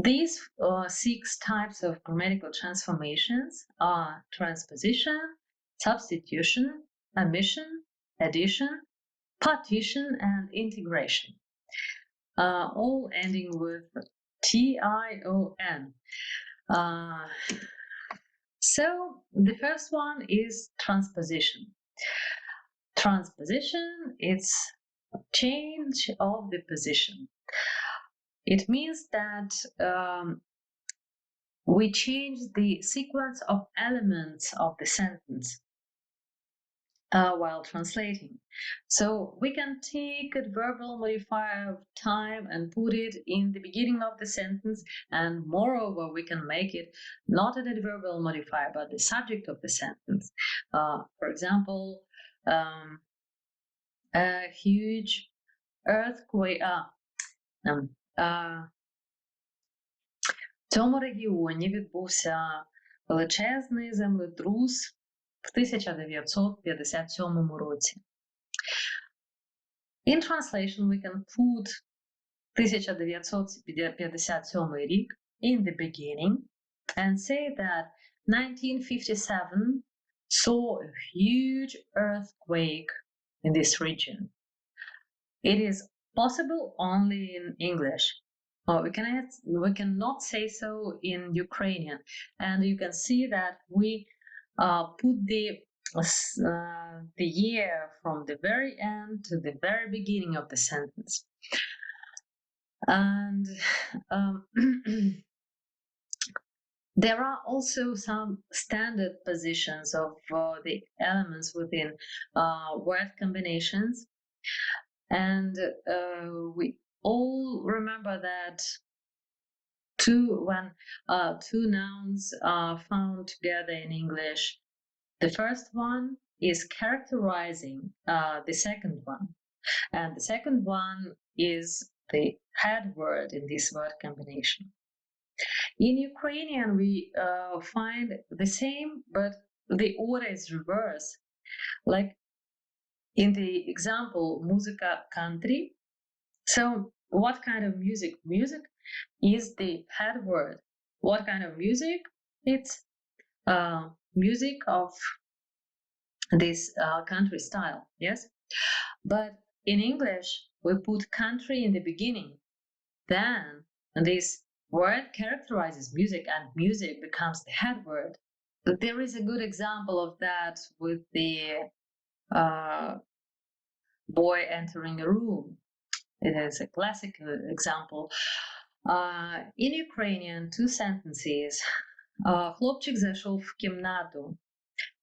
These 6 types of grammatical transformations are transposition, substitution, omission, addition, partition, and integration, all ending with tion. So the first one is transposition. Transposition is change of the position. It means that we change the sequence of elements of the sentence while translating. So we can take a verbal modifier of time and put it in the beginning of the sentence, and moreover we can make it not an adverbial modifier but the subject of the sentence. For example, a huge earthquake. В цьому регіоні відбувся величезний землетрус в 1957 році. In translation, we can put 1957 рік in the beginning and say that 1957 saw a huge earthquake in this region. It is possible only in English. We cannot say so in Ukrainian, and you can see that we put the year from the very end to the very beginning of the sentence. And there are also some standard positions of the elements within word combinations, and we all remember that when two nouns are found together in English, the first one is characterizing the second one, and the second one is the head word in this word combination. In Ukrainian, we find the same, but the order is reversed. Like in the example, muzika country. So what kind of music? Music is the head word. What kind of music? It's music of this country style, yes? But in English, we put country in the beginning. Then this word characterizes music, and music becomes the head word. But there is a good example of that with the boy entering a room. It is a classic example. In Ukrainian, two sentences. Хлопчик зайшов в кімнату.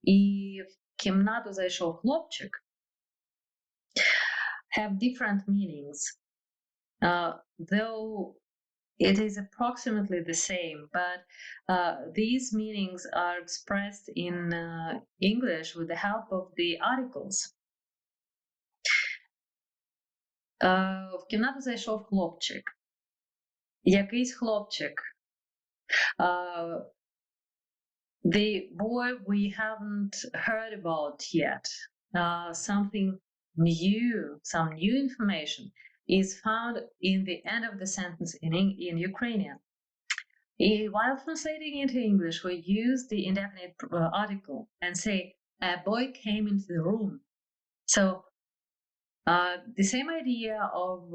І в кімнату зайшов хлопчик have different meanings. Though it is approximately the same, but these meanings are expressed in English with the help of the articles. В кімнату зайшов хлопчик. Якийсь хлопчик. The boy we haven't heard about yet. Something new, some new information is found in the end of the sentence in Ukrainian. While translating into English, we use the indefinite article and say, a boy came into the room. So the same idea of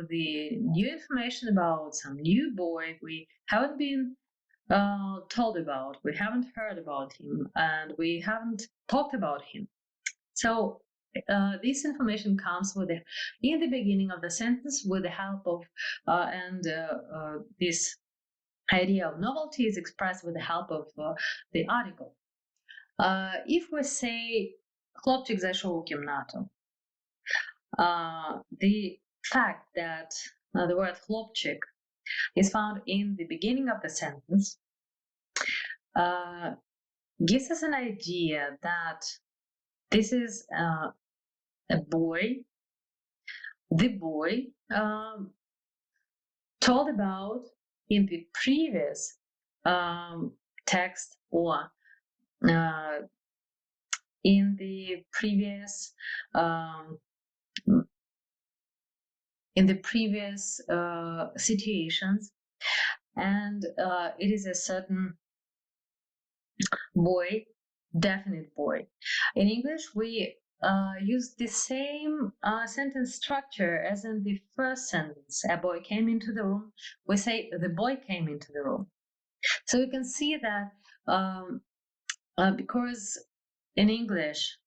the new information about some new boy we haven't been told about, we haven't heard about him, and we haven't talked about him. So this information comes in the beginning of the sentence with the help of, this idea of novelty is expressed with the help of the article. If we say хлопчик зайшов у кімнату, the fact that the word хлопчик is found in the beginning of the sentence gives us an idea that this is a boy, the boy told about in the previous text, or in the previous situations, and it is a certain boy, definite boy. In English, we use the same sentence structure as in the first sentence. A boy came into the room. We say the boy came into the room. So you can see that because in English,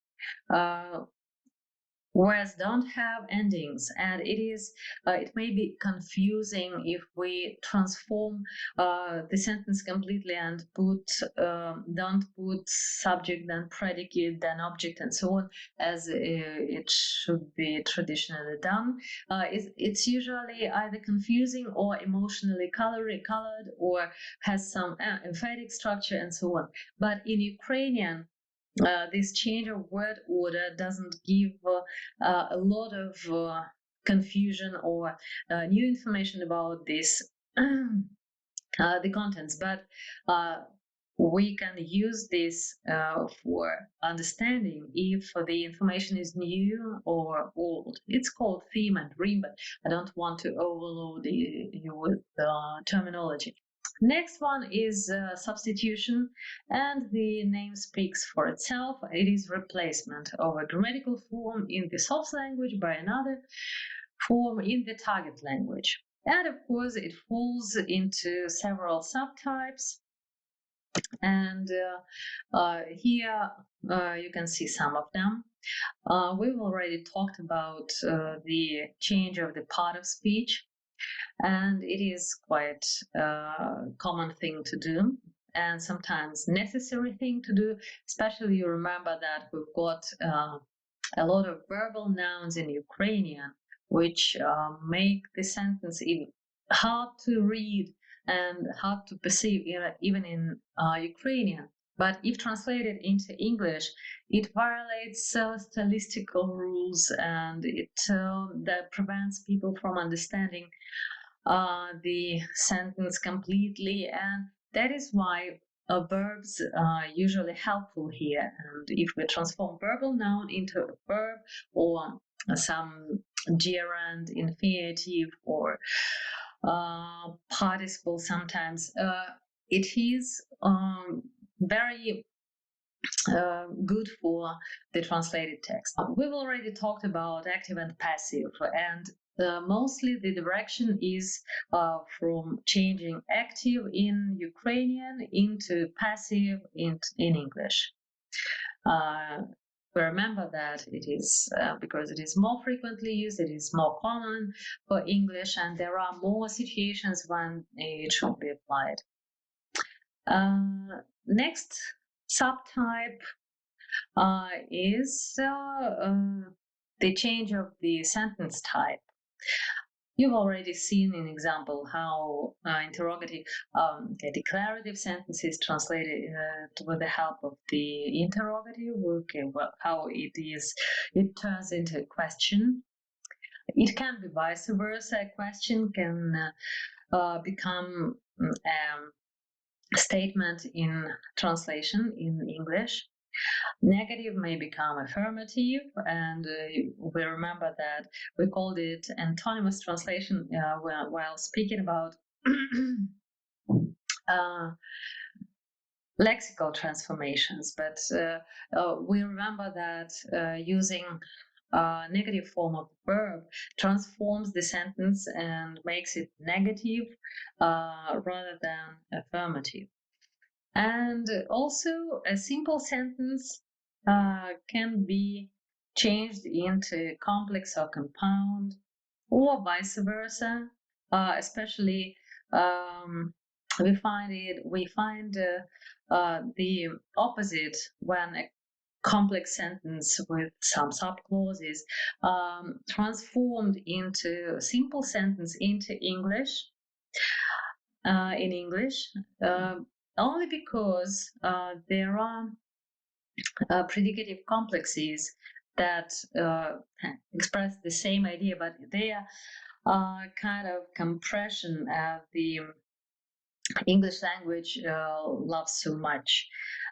words don't have endings, and it may be confusing if we transform the sentence completely and don't put subject, then predicate, then object, and so on, as it should be traditionally done. It's usually either confusing or emotionally colored or has some emphatic structure and so on. But in Ukrainian, this change of word order doesn't give a lot of confusion or new information about this the contents, but we can use this for understanding if the information is new or old. It's called theme and dream, but I don't want to overload you with terminology. Next one is substitution, and the name speaks for itself. It is replacement of a grammatical form in the source language by another form in the target language. And of course, it falls into several subtypes. And here you can see some of them. We've already talked about the change of the part of speech, and it is quite a common thing to do and sometimes necessary thing to do. Especially you remember that we've got a lot of verbal nouns in Ukrainian which make the sentence hard to read and hard to perceive even in Ukrainian. But if translated into English, it violates stylistical rules, and that prevents people from understanding the sentence completely. And that is why verbs are usually helpful here. And if we transform verbal noun into a verb or some gerund, infinitive, or participle sometimes, it is very good for the translated text. We've already talked about active and passive, and mostly the direction is from changing active in Ukrainian into passive in English. Remember that it is because it is more frequently used, it is more common for English, and there are more situations when it should be applied. Next subtype is the change of the sentence type. You've already seen in example how interrogative, declarative sentences translated with the help of the interrogative. Okay, well, how it turns into a question. It can be vice versa. A question can become a statement in translation in English. Negative may become affirmative, and we remember that we called it antonymous translation while speaking about lexical transformations. But we remember that using negative form of the verb transforms the sentence and makes it negative rather than affirmative. And also a simple sentence can be changed into complex or compound, or vice versa. Especially we find the opposite when a complex sentence with some subclauses transformed into a simple sentence into English. In English. Only because there are predicative complexes that express the same idea, but they are kind of compression the English language loves so much.